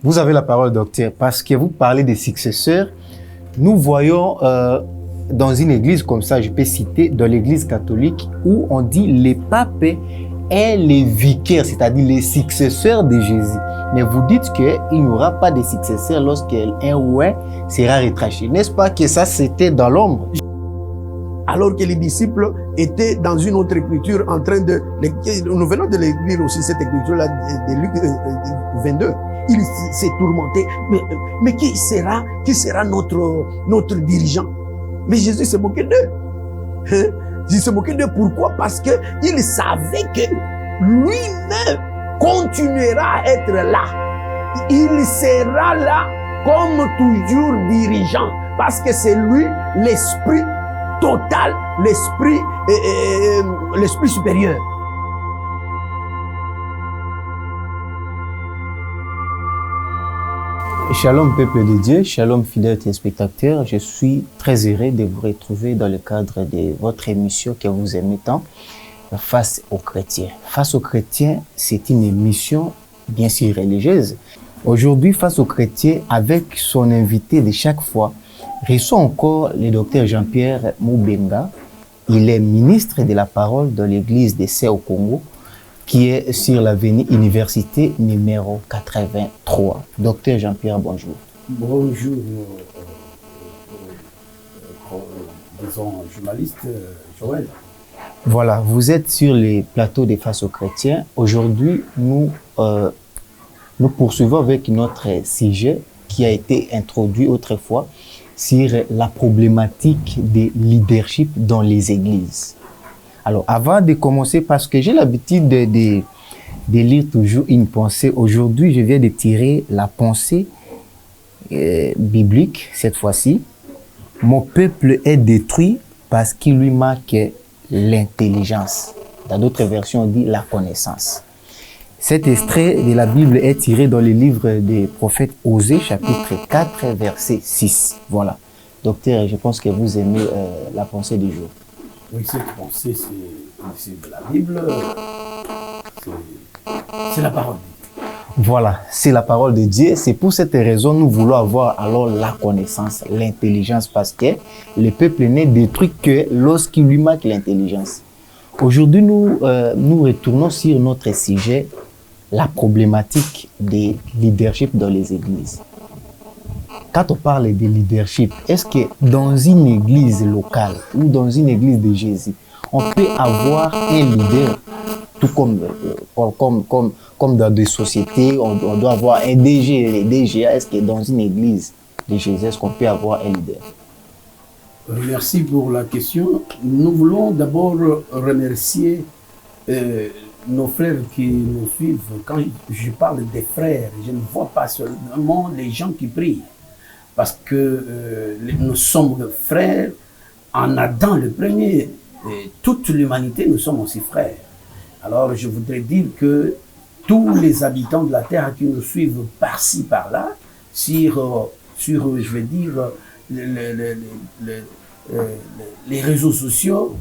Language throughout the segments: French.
Vous avez la parole, docteur, parce que vous parlez des successeurs. Nous voyons dans une église comme ça, je peux citer, dans l'église catholique, où on dit les papes et les vicaires, c'est-à-dire les successeurs de Jésus. Mais vous dites qu'il n'y aura pas de successeurs lorsqu'un ou un sera retranché. N'est-ce pas que ça, c'était dans l'ombre? Alors que les disciples étaient dans une autre écriture en train de... Nous venons de lire aussi cette écriture-là de Luc 22. Il s'est tourmenté. Mais qui sera notre dirigeant? Mais Jésus s'est moqué d'eux. Hein? Il s'est moqué d'eux. Pourquoi? Parce qu'il savait que lui-même continuera à être là. Il sera là comme toujours dirigeant. Parce que c'est lui l'esprit total, l'esprit supérieur. Shalom peuple de Dieu, shalom fidèles téléspectateurs, je suis très heureux de vous retrouver dans le cadre de votre émission que vous aimez tant, Face aux chrétiens. Face aux chrétiens, c'est une émission bien sûr religieuse. Aujourd'hui, Face aux chrétiens, avec son invité de chaque fois, reçoit encore le docteur Jean-Pierre Moubenga. Il est ministre de la parole de l'église de Sé au Congo, qui est sur l'avenue Université numéro 83. Docteur Jean-Pierre, bonjour. Bonjour, disons, journaliste Joël. Voilà, vous êtes sur les plateaux des Face aux chrétiens. Aujourd'hui, nous poursuivons avec notre sujet qui a été introduit autrefois sur la problématique des leadership dans les églises. Alors, avant de commencer, parce que j'ai l'habitude de lire toujours une pensée, aujourd'hui, je viens de tirer la pensée biblique, cette fois-ci. Mon peuple est détruit parce qu'il lui manque l'intelligence. Dans d'autres versions, on dit la connaissance. Cet extrait de la Bible est tiré dans le livre des prophètes Osée, chapitre 4, verset 6. Voilà. Docteur, je pense que vous aimez la pensée du jour. Oui, cette pensée, c'est de la Bible, c'est la parole de Dieu. Voilà, c'est la parole de Dieu. C'est pour cette raison nous voulons avoir alors la connaissance, l'intelligence, parce que le peuple n'est détruit que lorsqu'il lui manque l'intelligence. Aujourd'hui, nous retournons sur notre sujet, la problématique des leaderships dans les églises. Quand on parle de leadership, est-ce que dans une église locale ou dans une église de Jésus, on peut avoir un leader, tout comme dans des sociétés, on doit avoir un DG, les DGA, est-ce que dans une église de Jésus, est-ce qu'on peut avoir un leader? Merci pour la question. Nous voulons d'abord remercier nos frères qui nous suivent. Quand je parle des frères, je ne vois pas seulement les gens qui prient. Parce que nous sommes frères en Adam le premier. Et toute l'humanité, nous sommes aussi frères. Alors je voudrais dire que tous les habitants de la terre qui nous suivent par-ci, par-là, sur je vais dire, les réseaux sociaux,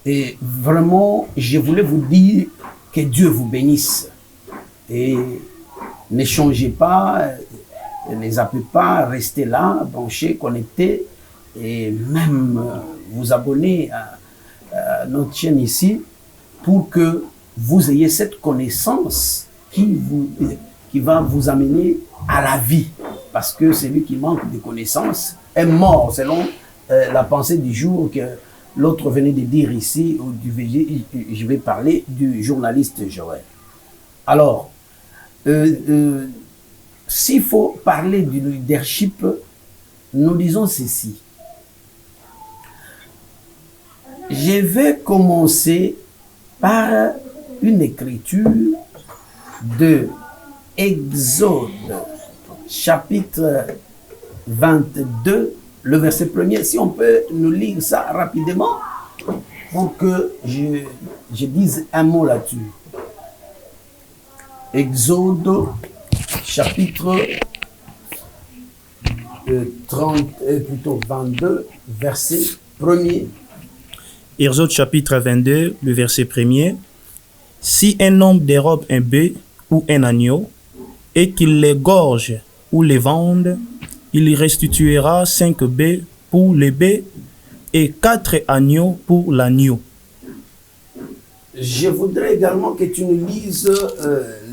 et vraiment, je voulais vous dire que Dieu vous bénisse. Et ne changez pas, ne zappez pas, restez là, branchés, connectés, et même vous abonner à notre chaîne ici pour que vous ayez cette connaissance qui va vous amener à la vie. Parce que celui qui manque de connaissances est mort, selon la pensée du jour que l'autre venait de dire ici, je vais parler du journaliste Joël. Alors, s'il faut parler du leadership, nous disons ceci. Je vais commencer par une écriture de Exode, chapitre 22, le verset 1er. Si on peut nous lire ça rapidement, pour que je dise un mot là-dessus. Exode, chapitre 22, verset 1er. Exode chapitre 22, le verset 1er. Si un homme dérobe un bœuf ou un agneau et qu'il les gorge ou les vende, il restituera 5 bœufs pour les bœufs et 4 agneaux pour l'agneau. Je voudrais également que tu nous lises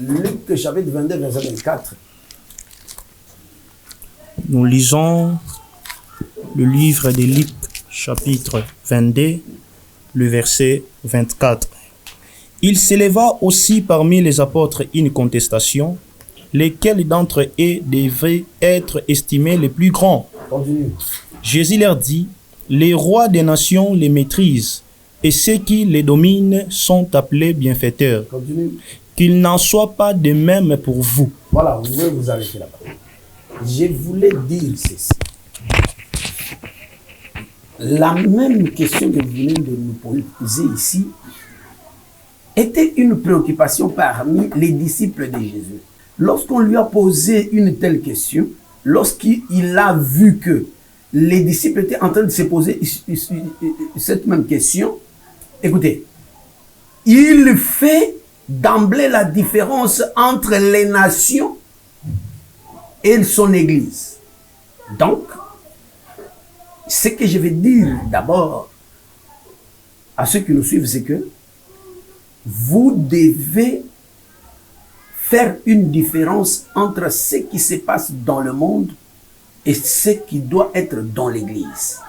Luc chapitre 22, verset 24. Nous lisons le livre de Luc, chapitre 22, le verset 24. Il s'éleva aussi parmi les apôtres une contestation, lesquels d'entre eux devaient être estimés les plus grands. Continue. Jésus leur dit, les rois des nations les maîtrisent, et ceux qui les dominent sont appelés bienfaiteurs. Continue. Qu'il n'en soit pas de même pour vous. Voilà, vous pouvez vous arrêter là-bas. Je voulais dire ceci. La même question que vous venez de nous poser ici était une préoccupation parmi les disciples de Jésus. Lorsqu'on lui a posé une telle question, lorsqu'il a vu que les disciples étaient en train de se poser cette même question, écoutez, il fait d'emblée la différence entre les nations et son Église. Donc, ce que je vais dire d'abord à ceux qui nous suivent, c'est que vous devez faire une différence entre ce qui se passe dans le monde et ce qui doit être dans l'Église.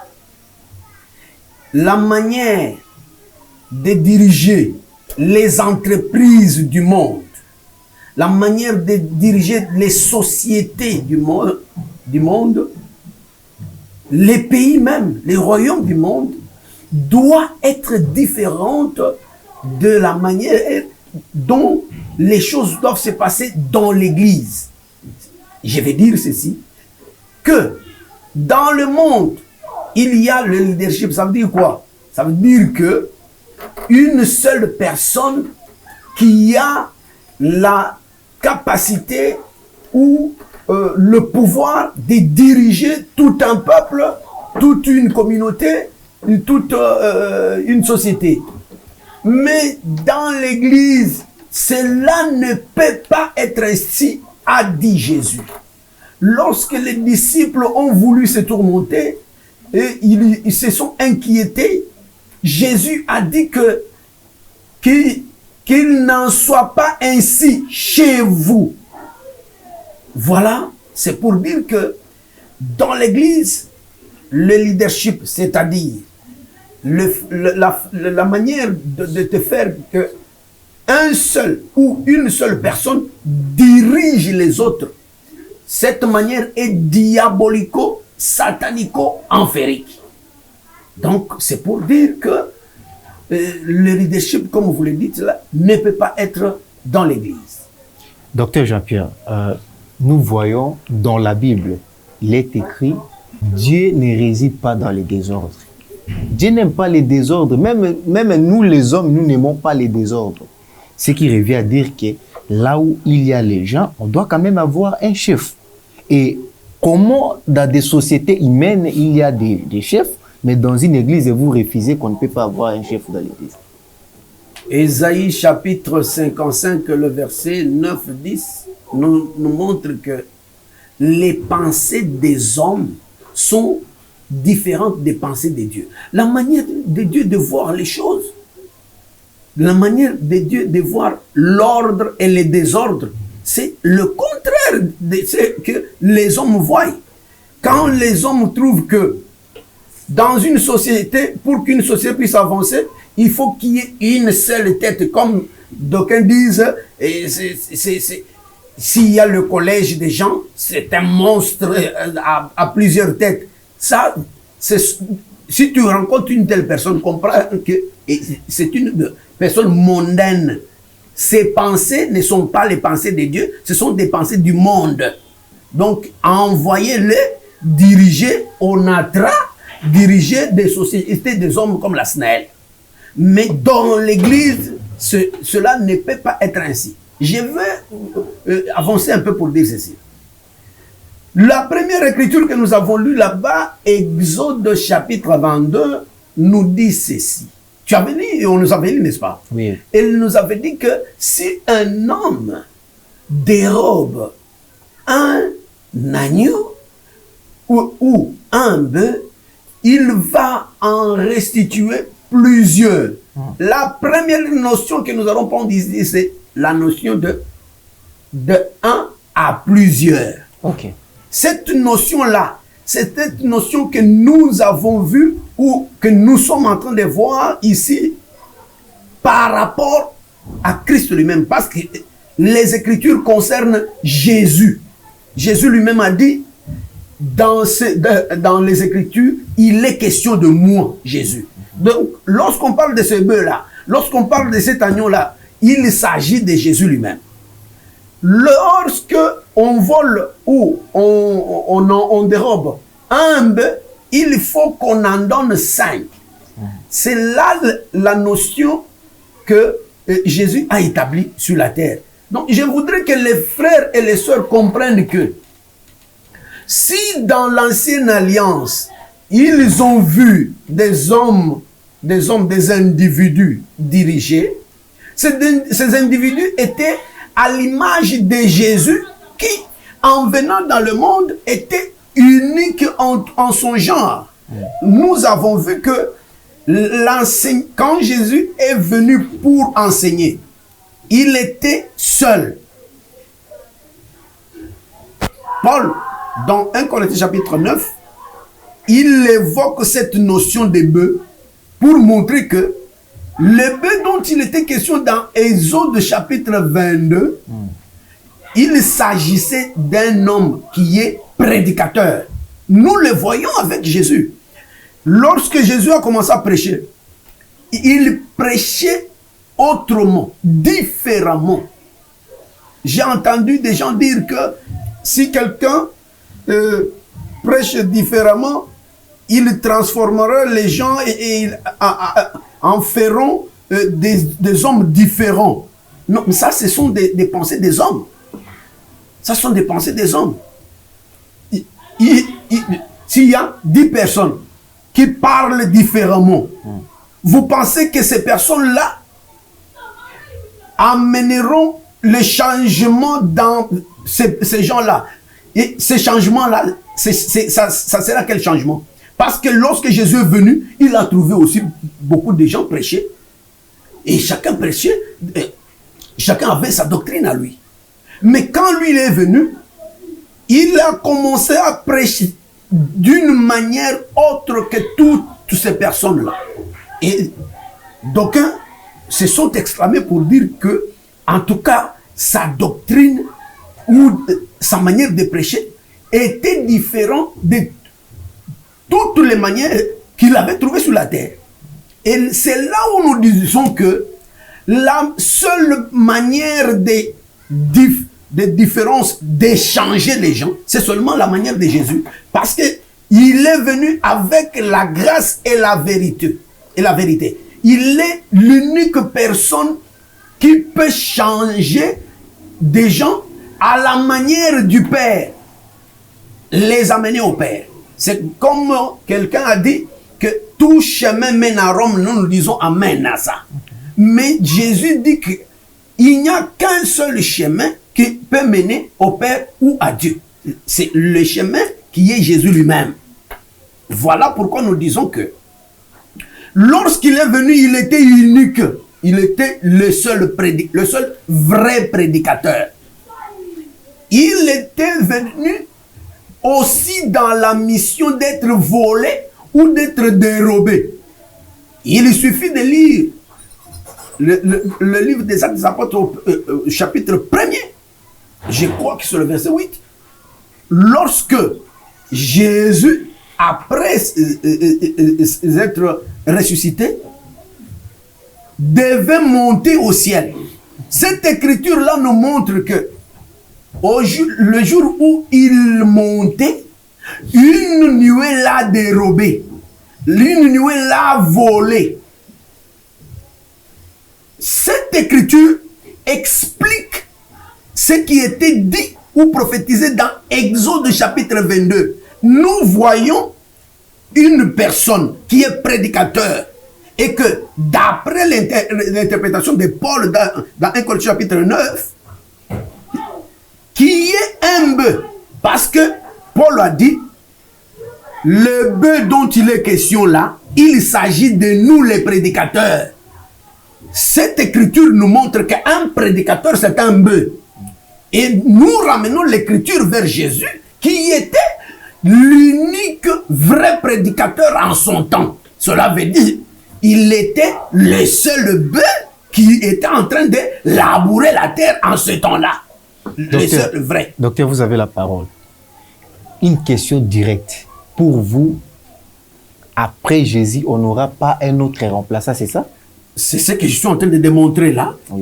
La manière de diriger les entreprises du monde, la manière de diriger les sociétés du monde, les pays même, les royaumes du monde, doit être différente de la manière dont les choses doivent se passer dans l'Église. Je vais dire ceci, que dans le monde, il y a le leadership. Ça veut dire quoi? Ça veut dire que une seule personne qui a la capacité ou le pouvoir de diriger tout un peuple, toute une communauté, toute une société. Mais dans l'Église, cela ne peut pas être ainsi, a dit Jésus. Lorsque les disciples ont voulu se tourmenter et ils se sont inquiétés, Jésus a dit qu'il n'en soit pas ainsi chez vous. Voilà, c'est pour dire que dans l'Église, le leadership, c'est-à-dire la manière de te faire que un seul ou une seule personne dirige les autres, cette manière est diabolico-satanico-enférique. Donc, c'est pour dire que le leadership, comme vous le dites là, ne peut pas être dans l'Église. Docteur Jean-Pierre, nous voyons dans la Bible, il est écrit, Dieu ne réside pas dans les désordres. Dieu n'aime pas les désordres. Même nous, les hommes, nous n'aimons pas les désordres. Ce qui revient à dire que là où il y a les gens, on doit quand même avoir un chef. Et comment dans des sociétés humaines, il y a des chefs, mais dans une église, vous refusez qu'on ne peut pas avoir un chef dans l'église. Ésaïe chapitre 55, le verset 9-10 nous montre que les pensées des hommes sont différentes des pensées de Dieu. La manière de Dieu de voir les choses, la manière de Dieu de voir l'ordre et le désordre, c'est le contraire de ce que les hommes voient. Quand les hommes trouvent que dans une société, pour qu'une société puisse avancer, il faut qu'il y ait une seule tête, comme d'aucuns disent, s'il y a le collège des gens, c'est un monstre à plusieurs têtes. Ça, si tu rencontres une telle personne, comprends que c'est une personne mondaine. Ses pensées ne sont pas les pensées de Dieu, ce sont des pensées du monde. Donc, envoyez-les diriger Onatra, diriger des sociétés des hommes comme la SNEL. Mais dans l'Église, cela ne peut pas être ainsi. Je vais avancer un peu pour dire ceci. La première écriture que nous avons lue là-bas, Exode chapitre 22, nous dit ceci. Tu avais lu, et on nous avait lu, n'est-ce pas? Oui. Elle nous avait dit que si un homme dérobe un agneau ou un bœuf, il va en restituer plusieurs. La première notion que nous allons prendre ici, c'est la notion de un à plusieurs. Ok. Cette notion-là, c'est cette notion que nous avons vue ou que nous sommes en train de voir ici par rapport à Christ lui-même. Parce que les Écritures concernent Jésus. Jésus lui-même a dit, dans les Écritures, il est question de moi, Jésus. Donc, lorsqu'on parle de ce bœuf-là, lorsqu'on parle de cet agneau-là, il s'agit de Jésus lui-même. Lorsque on vole ou on dérobe un bœuf, il faut qu'on en donne 5. C'est là la notion que Jésus a établie sur la terre. Donc, je voudrais que les frères et les sœurs comprennent que si dans l'ancienne alliance, ils ont vu des individus dirigés, ces individus étaient à l'image de Jésus qui, en venant dans le monde, était unique en son genre. Nous avons vu que quand Jésus est venu pour enseigner, il était seul. Paul, dans 1 Corinthiens chapitre 9, il évoque cette notion de bœuf pour montrer que le bœuf dont il était question dans Exode chapitre 22, il s'agissait d'un homme qui est prédicateur. Nous le voyons avec Jésus. Lorsque Jésus a commencé à prêcher, il prêchait autrement, différemment. J'ai entendu des gens dire que si quelqu'un prêche différemment, il transformera les gens et en feront des hommes différents. Non, mais ça, ce sont des pensées des hommes. Ça sont des pensées des hommes. S'il y a 10 personnes qui parlent différemment, vous pensez que ces personnes-là amèneront le changement dans ces gens-là? Et ces changements-là, ça sera quel changement? Parce que lorsque Jésus est venu, il a trouvé aussi beaucoup de gens prêcher. Et chacun prêchait, chacun avait sa doctrine à lui. Mais quand lui il est venu, il a commencé à prêcher d'une manière autre que toutes ces personnes-là. Et d'aucuns se sont exclamés pour dire que, en tout cas, sa doctrine ou sa manière de prêcher était différente de toutes les manières qu'il avait trouvées sur la terre. Et c'est là où nous disons que la seule manière de différence d'échanger les gens, c'est seulement la manière de Jésus. Parce qu'il est venu avec la grâce et la vérité. Il est l'unique personne qui peut changer des gens à la manière du Père, les amener au Père. C'est comme quelqu'un a dit que tout chemin mène à Rome, nous disons amen à ça. Mais Jésus dit qu'il n'y a qu'un seul chemin qui peut mener au Père ou à Dieu. C'est le chemin qui est Jésus lui-même. Voilà pourquoi nous disons que lorsqu'il est venu, il était unique. Il était le seul vrai prédicateur. Il était venu aussi dans la mission d'être volé ou d'être dérobé. Il suffit de lire le livre des Actes des Apôtres chapitre 1er. Je crois que c'est le verset 8. Lorsque Jésus, après être ressuscité, devait monter au ciel. Cette écriture-là nous montre que le jour où il montait, une nuée l'a dérobé, une nuée l'a volé. Cette écriture explique ce qui était dit ou prophétisé dans Exode chapitre 22. Nous voyons une personne qui est prédicateur et que d'après l'interprétation de Paul dans 1 Corinthiens chapitre 9, qui est un bœuf. Parce que Paul a dit, le bœuf dont il est question là, il s'agit de nous les prédicateurs. Cette écriture nous montre qu'un prédicateur, c'est un bœuf. Et nous ramenons l'écriture vers Jésus, qui était l'unique vrai prédicateur en son temps. Cela veut dire, il était le seul bœuf qui était en train de labourer la terre en ce temps-là. Le seul vrai. Docteur, vous avez la parole. Une question directe. Pour vous, après Jésus, on n'aura pas un autre remplaçant, c'est ça? C'est ce que je suis en train de démontrer là, oui.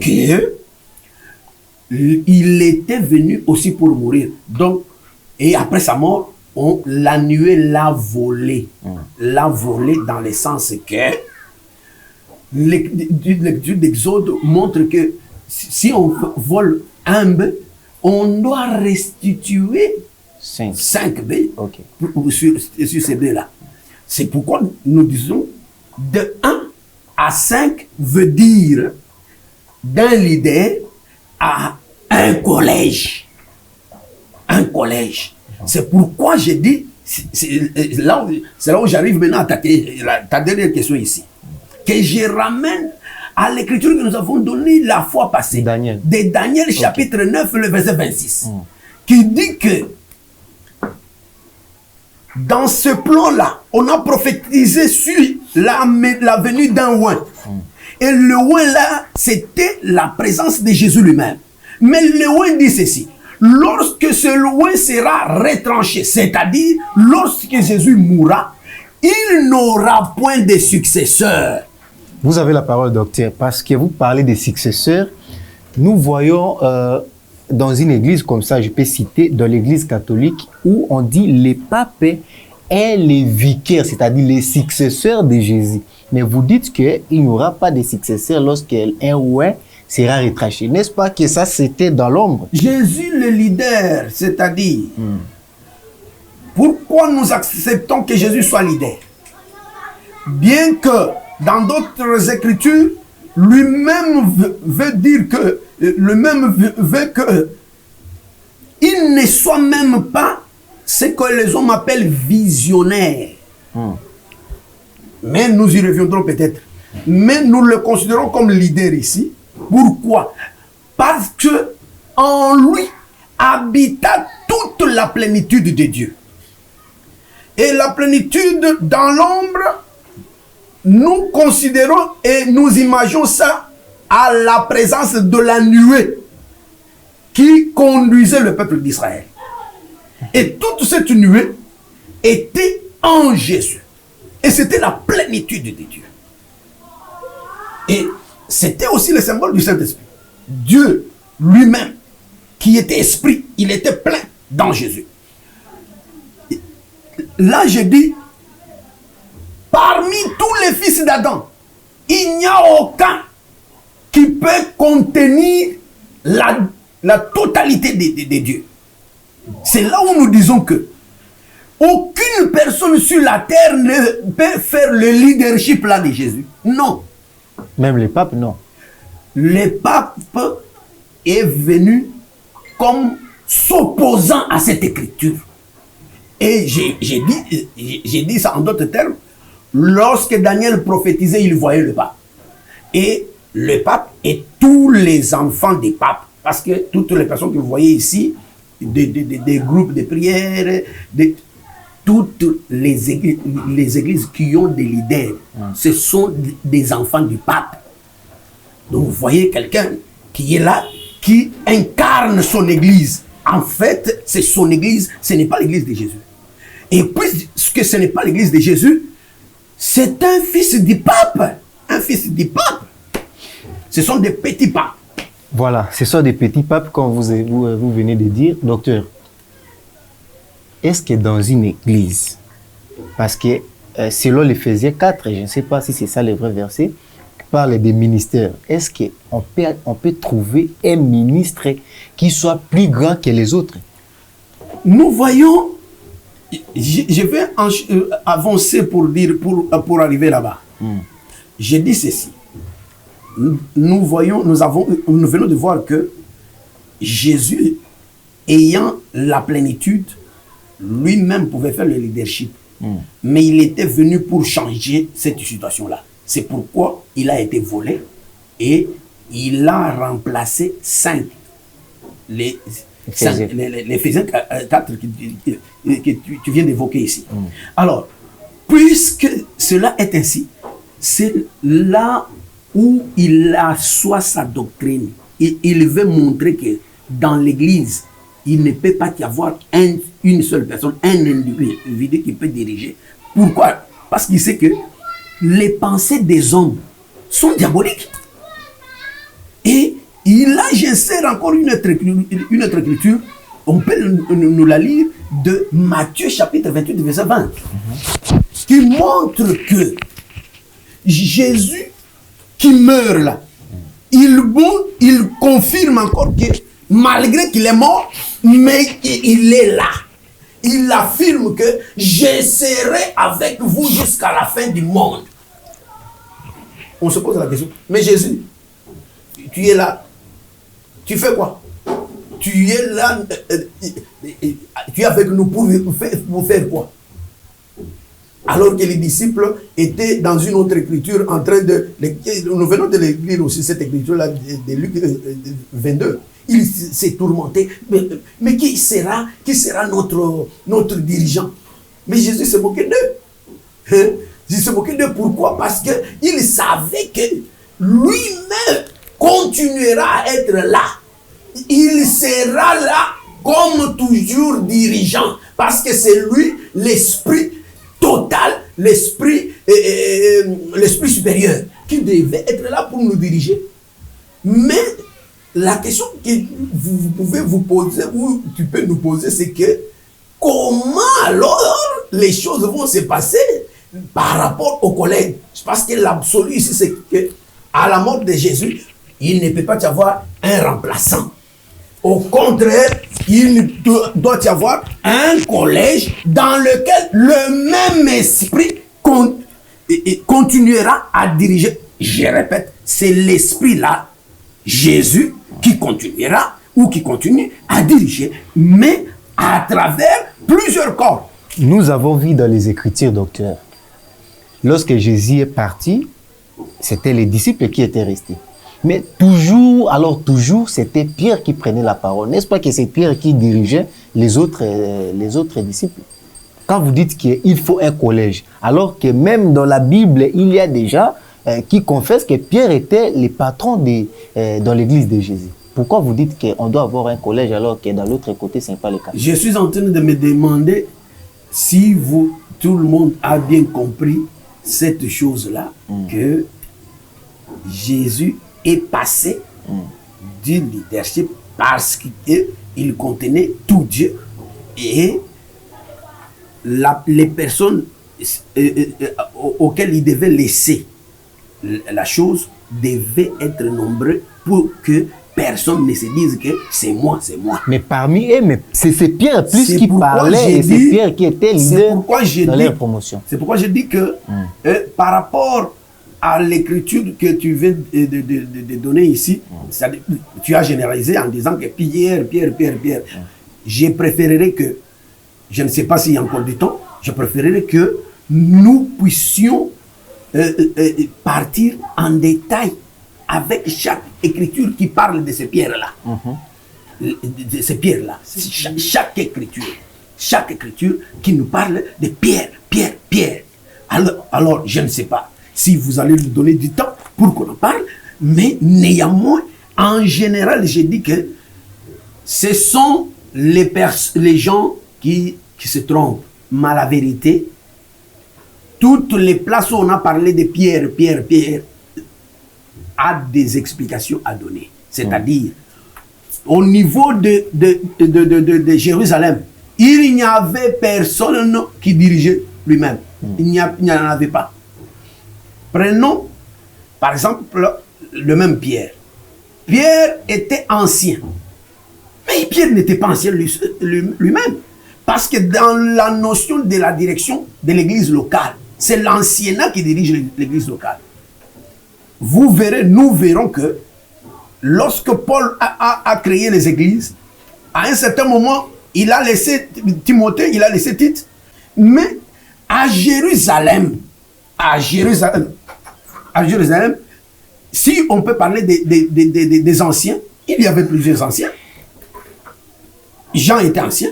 qu'il était venu aussi pour mourir. Donc, et après sa mort, la nuée l'a volé. L'a volé dans le sens que l'écriture d'Exode montre que si on vole un bœuf, on doit restituer 5 bœufs sur ces bœufs-là. C'est pourquoi nous disons de 1 à 5 veut dire d'un leader à un collège. Un collège. C'est pourquoi j'ai dit, c'est là où j'arrive maintenant à attaquer ta dernière question ici, que je ramène à l'écriture que nous avons donnée la fois passée, de Daniel chapitre 9, le verset 26, qui dit que dans ce plan-là, on a prophétisé sur la venue d'un oint. Et le oint là, c'était la présence de Jésus lui-même. Mais le oint dit ceci: lorsque ce oint sera retranché, c'est-à-dire lorsque Jésus mourra, il n'aura point de successeur. Vous avez la parole, docteur, parce que vous parlez des successeurs. Nous voyons dans une église comme ça, je peux citer, dans l'église catholique, où on dit les papes et les vicaires, c'est-à-dire les successeurs de Jésus. Mais vous dites qu'il n'y aura pas de successeurs lorsqu'un oint sera retranché. N'est-ce pas que ça, c'était dans l'ombre? Jésus, le leader, c'est-à-dire, pourquoi nous acceptons que Jésus soit leader? Bien que dans d'autres écritures, lui-même veut dire que, veut que il ne soit même pas ce que les hommes appellent visionnaire. Mais nous y reviendrons peut-être. Mais nous le considérons comme leader ici. Pourquoi? Parce que en lui habita toute la plénitude de Dieu. Et la plénitude dans l'ombre, nous considérons et nous imaginons ça à la présence de la nuée qui conduisait le peuple d'Israël. Et toute cette nuée était en Jésus. Et c'était la plénitude de Dieu. Et c'était aussi le symbole du Saint-Esprit. Dieu lui-même, qui était esprit, il était plein dans Jésus. Et là, je dis, parmi tous les fils d'Adam, il n'y a aucun qui peut contenir la totalité de Dieu. C'est là où nous disons que aucune personne sur la terre ne peut faire le leadership là de Jésus. Non. Même les papes, non. Le pape est venu comme s'opposant à cette écriture. Et j'ai dit ça en d'autres termes. Lorsque Daniel prophétisait, il voyait le pape. Et le pape et tous les enfants des papes. Parce que toutes les personnes que vous voyez ici, des groupes de prière, toutes les églises qui ont des leaders, ce sont des enfants du pape. Donc vous voyez quelqu'un qui est là, qui incarne son église. En fait, c'est son église, ce n'est pas l'église de Jésus. Et puisque ce n'est pas l'église de Jésus, c'est un fils du pape. Un fils du pape. Ce sont des petits papes. Voilà, ce sont des petits papes, comme vous venez de dire. Docteur, est-ce que dans une église, parce que selon l'Éphésiens 4, je ne sais pas si c'est ça le vrai verset, qui parle des ministères, est-ce qu'on peut trouver un ministre qui soit plus grand que les autres? Nous voyons, je vais avancer pour arriver là-bas. Je dis ceci. Nous venons de voir que Jésus ayant la plénitude, lui-même pouvait faire le leadership. Mais il était venu pour changer cette situation-là. C'est pourquoi il a été volé et il a remplacé 5. Les Éphésiens 4 que tu viens d'évoquer ici. Alors, puisque cela est ainsi, c'est là où il assoit sa doctrine. Et il veut montrer que dans l'Église, il ne peut pas y avoir une seule personne, un individu qui peut diriger. Pourquoi? Parce qu'il sait que les pensées des hommes sont diaboliques. Et il a, j'insère encore une autre écriture, on peut nous la lire, de Matthieu chapitre 28, verset 20, qui montre que Jésus qui meurt là, il confirme encore que malgré qu'il est mort, mais il est là. Il affirme que je serai avec vous jusqu'à la fin du monde. On se pose la question, mais Jésus, tu es là, tu fais quoi? Tu es là, tu es avec nous pour faire quoi? Alors que les disciples étaient dans une autre écriture en train de... Nous venons de lire aussi cette écriture-là de Luc 22. Il s'est tourmenté. Mais qui sera notre dirigeant? Mais Jésus se moquait d'eux. Il se moquait d'eux. Pourquoi? Parce qu'il savait que lui-même continuera à être là. Il sera là comme toujours dirigeant. Parce que c'est lui l'esprit total, l'esprit supérieur qui devait être là pour nous diriger. Mais la question que vous pouvez vous poser, ou tu peux nous poser, c'est que comment alors les choses vont se passer par rapport aux collègues? Parce que l'absolu ici, c'est que à la mort de Jésus, il ne peut pas y avoir un remplaçant. Au contraire, il doit y avoir un collège dans lequel le même esprit continuera à diriger. Je répète, c'est l'esprit-là, Jésus, qui continuera ou qui continue à diriger, mais à travers plusieurs corps. Nous avons vu dans les Écritures, docteur, lorsque Jésus est parti, c'était les disciples qui étaient restés. Mais toujours, c'était Pierre qui prenait la parole. N'est-ce pas que c'est Pierre qui dirigeait les autres disciples? Quand vous dites qu'il faut un collège, alors que même dans la Bible, il y a des gens qui confessent que Pierre était le patron dans l'église de Jésus. Pourquoi vous dites qu'on doit avoir un collège alors que dans l'autre côté, ce n'est pas le cas? Je suis en train de me demander si tout le monde a bien compris cette chose-là, que Jésus est passé du leadership parce qu'il contenait tout Dieu et les personnes auxquelles il devait laisser la chose devaient être nombreux pour que personne ne se dise que c'est moi, c'est moi. Mais parmi eux, c'est Pierre plus qui parlait et c'est Pierre qui était leader dans leur promotion. C'est pourquoi je dis que par rapport à l'écriture que tu viens de donner ici, tu as généralisé en disant que Pierre. Je préférerais que, je ne sais pas s'il y a encore du temps, je préférerais que nous puissions partir en détail avec chaque écriture qui parle de ces pierres-là. De ces pierres-là. Chaque écriture qui nous parle de Pierre. Alors, je ne sais pas si vous allez nous donner du temps pour qu'on en parle, mais néanmoins, en général, j'ai dit que ce sont les gens qui se trompent. Mais la vérité, toutes les places où on a parlé de Pierre, a des explications à donner. C'est-à-dire, au niveau de Jérusalem, il n'y avait personne qui dirigeait lui-même. Il n'y en avait pas. Prenons, par exemple, le même Pierre. Pierre était ancien. Mais Pierre n'était pas ancien lui-même. Parce que dans la notion de la direction de l'église locale, c'est l'anciennat qui dirige l'église locale. Nous verrons que lorsque Paul a créé les églises, À un certain moment, il a laissé Timothée, il a laissé Tite. Mais à Jérusalem, si on peut parler des anciens, il y avait plusieurs anciens. Jean était ancien,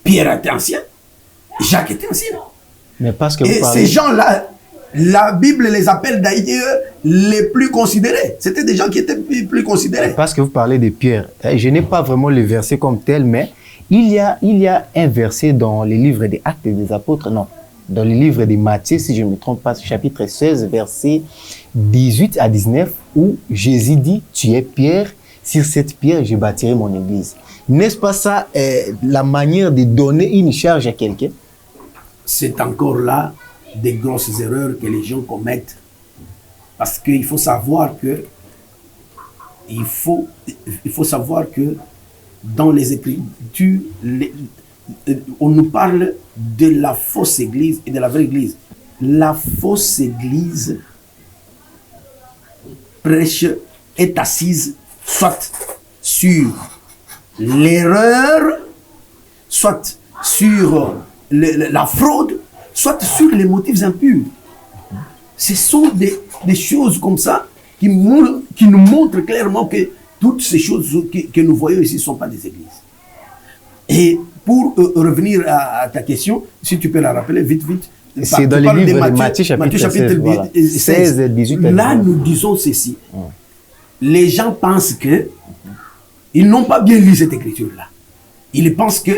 Pierre était ancien, Jacques était ancien. Mais parce que et ces gens-là, la Bible les appelle d'ailleurs les plus considérés. C'était des gens qui étaient plus considérés. Parce que vous parlez de Pierre. Je n'ai pas vraiment le verset comme tel, mais il y a un verset dans les livres des Actes des Apôtres, non, dans les livres de Matthieu, si je ne me trompe pas, chapitre 16, versets 18 à 19, où Jésus dit, tu es Pierre, sur cette pierre, je bâtirai mon église. N'est-ce pas ça, la manière de donner une charge à quelqu'un? C'est encore là des grosses erreurs que les gens commettent. Parce qu'il faut savoir que il faut savoir que dans les Écritures, on nous parle de la fausse église et de la vraie église. La fausse église prêche est assise soit sur l'erreur, soit sur la fraude, soit sur les motifs impurs. Ce sont des choses comme ça qui nous montrent clairement que toutes ces choses que nous voyons ici ne sont pas des églises. Et pour revenir à ta question, si tu peux la rappeler vite. C'est dans le livre de Matthieu chapitre 16, voilà. 16, 18. Là, nous disons ceci. Les gens pensent que ils n'ont pas bien lu cette écriture-là. Ils pensent que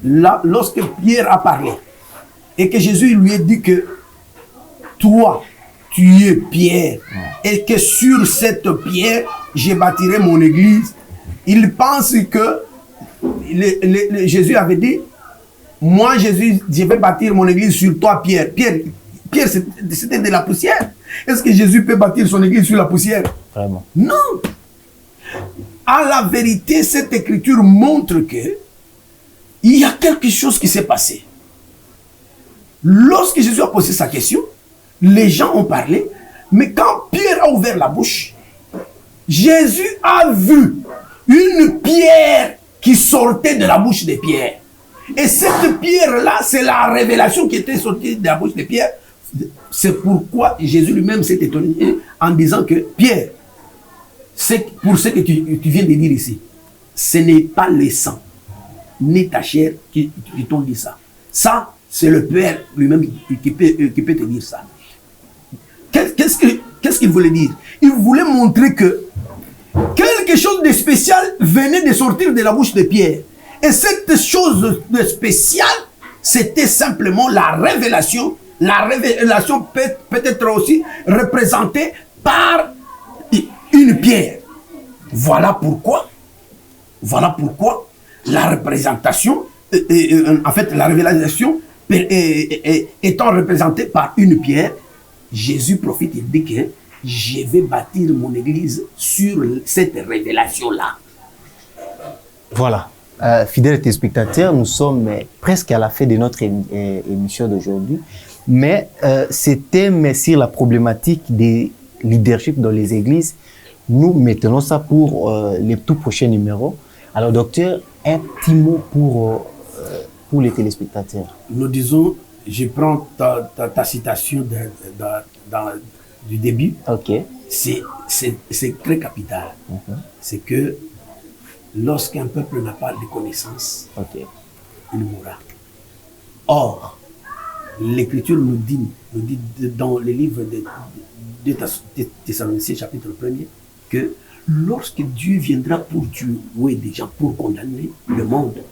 là, lorsque Pierre a parlé et que Jésus lui a dit que toi, tu es Pierre et que sur cette pierre, je bâtirai mon église, ils pensent que Jésus avait dit, moi Jésus, je vais bâtir mon église sur toi Pierre. Pierre, c'était de la poussière. Est-ce que Jésus peut bâtir son église sur la poussière? Vraiment. Non. À la vérité, cette écriture montre que il y a quelque chose qui s'est passé. Lorsque Jésus a posé sa question, les gens ont parlé, mais quand Pierre a ouvert la bouche, Jésus a vu une pierre qui sortait de la bouche de Pierre. Et cette pierre-là, c'est la révélation qui était sortie de la bouche de Pierre. C'est pourquoi Jésus lui-même s'est étonné en disant que Pierre, c'est pour ce que tu viens de dire ici, ce n'est pas le sang, ni ta chair qui t'ont dit ça. Ça, c'est le Père lui-même qui peut te dire ça. Qu'est-ce qu'il voulait dire? Il voulait montrer que quelque chose de spécial venait de sortir de la bouche de Pierre. Et cette chose de spéciale, c'était simplement la révélation. La révélation peut être aussi représentée par une pierre. Voilà pourquoi la représentation, en fait la révélation étant représentée par une pierre, Jésus profite et dit que je vais bâtir mon église sur cette révélation-là. Voilà. Fidèles téléspectateurs, nous sommes presque à la fin de notre émission d'aujourd'hui. Mais ce thème sur la problématique des leadership dans les églises, nous maintenons ça pour les tout prochains numéros. Alors, docteur, un petit mot pour les téléspectateurs. Nous disons, je prends ta citation du début. Ok. C'est très capital. C'est que lorsqu'un peuple n'a pas de connaissances, il mourra. Or, l'Écriture nous dit dans le livre de Thessaloniciens, chapitre 1er, que lorsque Dieu viendra pour tuer des gens, pour condamner le monde,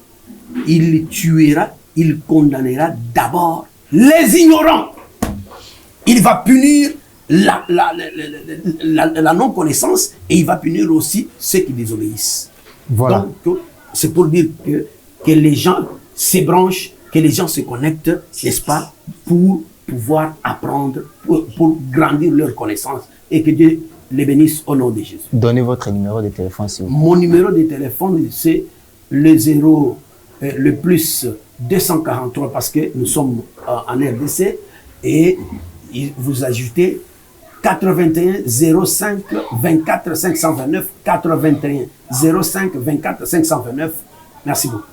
il tuera, il condamnera d'abord les ignorants. Il va punir la non-connaissance et il va punir aussi ceux qui désobéissent. Voilà. Donc, c'est pour dire que les gens s'ébranchent, que les gens se connectent, n'est-ce pas, pour pouvoir apprendre, pour grandir leur connaissance et que Dieu les bénisse au nom de Jésus. Donnez votre numéro de téléphone, s'il vous plaît. Mon numéro de téléphone, c'est le plus 243 parce que nous sommes en RDC et vous ajoutez 81 05 24 529, 81 05 24 529. Merci beaucoup.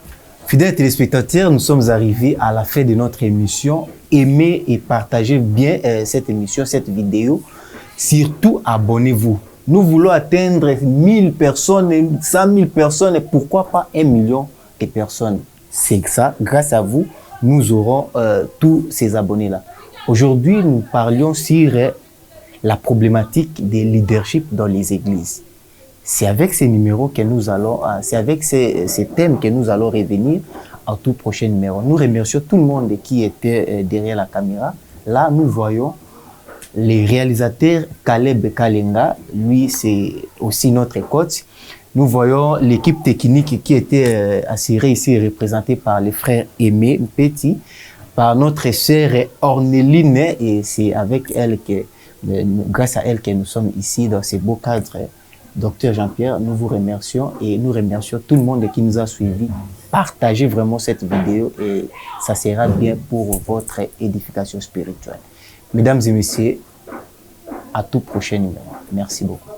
Fidèles téléspectateurs, nous sommes arrivés à la fin de notre émission. Aimez et partagez bien cette émission, cette vidéo. Surtout, abonnez-vous. Nous voulons atteindre 1000 personnes, 100 000 personnes, et pourquoi pas 1 million de personnes. C'est ça, grâce à vous, nous aurons tous ces abonnés-là. Aujourd'hui, nous parlions sur la problématique des leaderships dans les églises. C'est avec ces numéros que nous allons, c'est avec ces thèmes que nous allons revenir au tout prochain numéro. Nous remercions tout le monde qui était derrière la caméra. Là, nous voyons les réalisateurs Caleb Kalenga, lui c'est aussi notre coach. Nous voyons l'équipe technique qui était assurée ici, représentée par les frères Aimé Petit, par notre sœur Orneline, et c'est avec elle que, grâce à elle que nous sommes ici dans ces beaux cadres. Docteur Jean-Pierre, nous vous remercions et nous remercions tout le monde qui nous a suivis. Partagez vraiment cette vidéo et ça sera bien pour votre édification spirituelle. Mesdames et messieurs, à tout prochain numéro. Merci beaucoup.